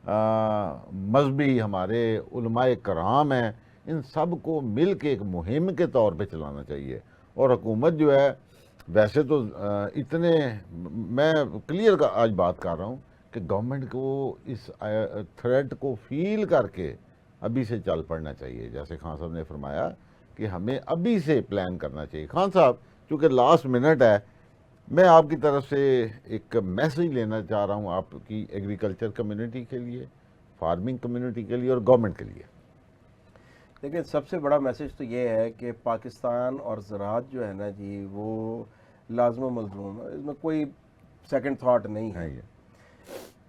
مذہبی ہمارے علماء کرام ہیں، ان سب کو مل کے ایک مہم کے طور پہ چلانا چاہیے. اور حکومت جو ہے ویسے تو اتنے، میں کلیئر آج بات کر رہا ہوں کہ گورنمنٹ کو اس تھریٹ کو فیل کر کے ابھی سے چل پڑنا چاہیے. جیسے خان صاحب نے فرمایا کہ ہمیں ابھی سے پلان کرنا چاہیے. خان صاحب چونکہ لاسٹ منٹ ہے، میں آپ کی طرف سے ایک میسیج لینا چاہ رہا ہوں آپ کی ایگریکلچر کمیونٹی کے لیے، فارمنگ کمیونٹی کے لیے اور گورنمنٹ کے لیے. لیکن سب سے بڑا میسیج تو یہ ہے کہ پاکستان اور زراعت جو ہے نا جی، وہ لازم و ملزوم ہے، اس میں کوئی سیکنڈ تھاٹ نہیں ہے.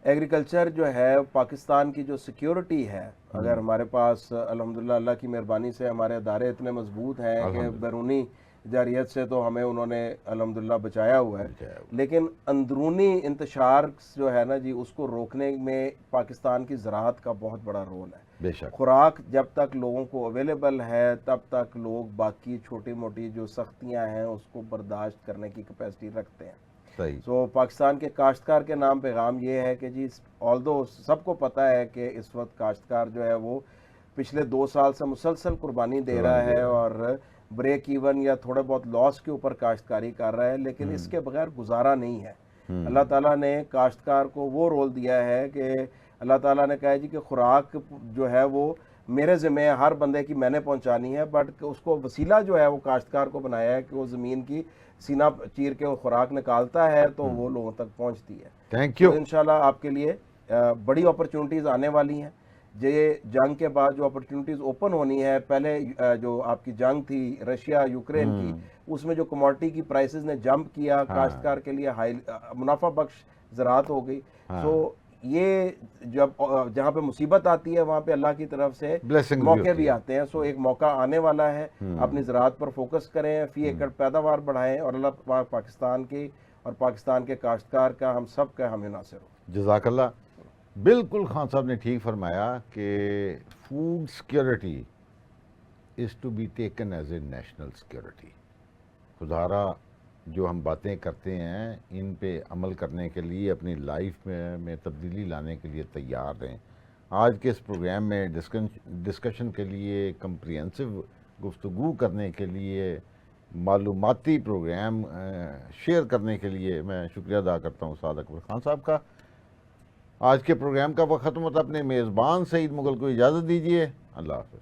ایگریکلچر جو ہے پاکستان کی جو سیکیورٹی ہے، اگر ہمارے پاس الحمدللہ اللہ کی مہربانی سے ہمارے ادارے اتنے مضبوط ہیں کہ بیرونی جارحیت سے تو ہمیں انہوں نے الحمدللہ بچایا ہوا ہے، لیکن اندرونی انتشار جو ہے نا جی، اس کو روکنے میں پاکستان کی زراعت کا بہت بڑا رول ہے. بے شک خوراک جب تک لوگوں کو اویلیبل ہے تب تک لوگ باقی چھوٹی موٹی جو سختیاں ہیں اس کو برداشت کرنے کی کیپیسٹی رکھتے ہیں. سو پاکستان کے کاشتکار کے نام پیغام یہ ہے کہ جی، آلدو سب کو پتہ ہے کہ اس وقت کاشتکار جو ہے وہ پچھلے 2 سال سے مسلسل قربانی دے رہا ہے اور بریک ایون یا تھوڑے بہت لاس کے اوپر کاشتکاری کر رہا ہے، لیکن اس کے بغیر گزارا نہیں ہے. اللہ تعالیٰ نے کاشتکار کو وہ رول دیا ہے کہ اللہ تعالیٰ نے کہا ہے جی کہ خوراک جو ہے وہ میرے ذمہ ہے، ہر بندے کی میں نے پہنچانی ہے، بٹ اس کو وسیلہ جو ہے وہ کاشتکار کو بنایا ہے کہ وہ زمین کی سینہ چیر کے وہ خوراک نکالتا ہے تو وہ لوگوں تک پہنچتی ہے. Thank you. انشاءاللہ آپ کے لیے بڑی اپرچونٹیز آنے والی ہیں. یہ جنگ کے بعد جو اپرچونٹیز اوپن ہونی ہے، پہلے جو آپ کی جنگ تھی رشیا یوکرین کی، اس میں جو کموڈٹی کی پرائسز نے جمپ کیا، کاشتکار کے لیے منافع بخش زراعت ہو گئی. سو یہ جہاں پہ مصیبت آتی ہے وہاں پہ اللہ کی طرف سے موقع بھی آتے ہیں. سو ایک موقع آنے والا ہے، اپنی زراعت پر فوکس کریں، فی ایکڑ پیداوار بڑھائیں، اور اللہ پاکستان کی اور پاکستان کے کاشتکار کا، ہم سب کا ہم ناصر ہو. جزاک اللہ. بالکل خان صاحب نے ٹھیک فرمایا کہ food security is to be taken as a national security. خدارا جو ہم باتیں کرتے ہیں ان پہ عمل کرنے کے لیے، اپنی لائف میں تبدیلی لانے کے لیے تیار رہیں. آج کے اس پروگرام میں ڈسکشن کے لیے، کمپریہنسو گفتگو کرنے کے لیے، معلوماتی پروگرام شیئر کرنے کے لیے میں شکریہ ادا کرتا ہوں استاد اکبر خان صاحب کا. آج کے پروگرام کا وقت ختم ہوتا، اپنے میزبان سعید مغل کو اجازت دیجیے. اللہ حافظ.